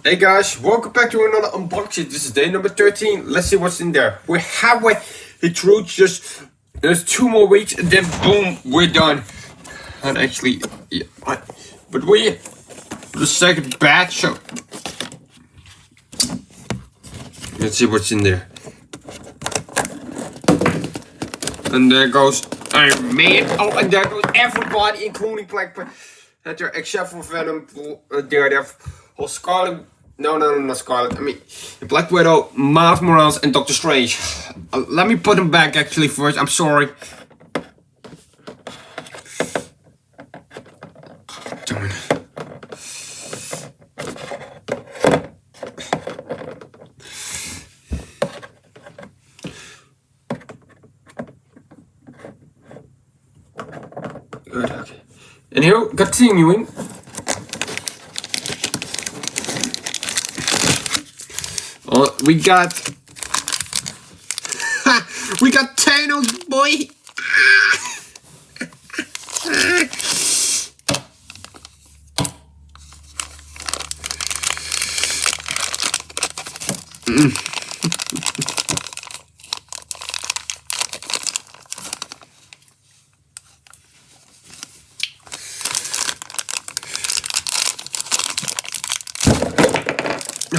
Hey guys, welcome back to another unboxing. This is day number 13. Let's see what's in there. We're halfway through, there's 2 more weeks and then boom, we're done. And actually, yeah, but we're the second batch, so let's see what's in there. And there goes Iron Man. Oh, and there goes everybody, including Black Panther, except for Venom, Daredevil, or Scarlet. No, not Scarlet. I mean, Black Widow, Miles Morales, and Doctor Strange. Let me put them back actually first. I'm sorry. Darn. Good, okay. And here, continuing. We got Thanos, boy.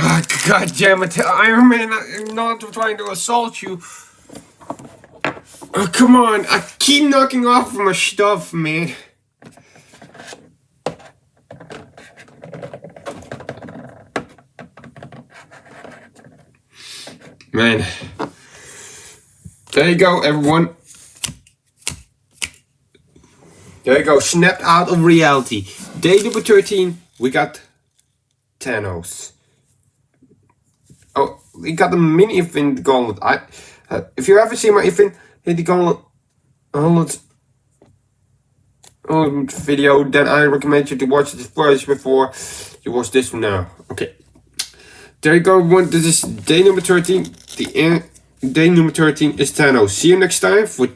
Oh, God damn it, Iron Man, I'm not trying to assault you. Oh, come on, I keep knocking off my stuff, man. Man. There you go, everyone. There you go, snapped out of reality. Day number 13, we got Thanos. Oh, we got the mini Infinity Gauntlet. If you ever see my Infinity Gauntlet video, then I recommend you to watch this first before you watch this one now. Okay. There you go, everyone. This is day number 13. Day number 13 is Thanos. See you next time for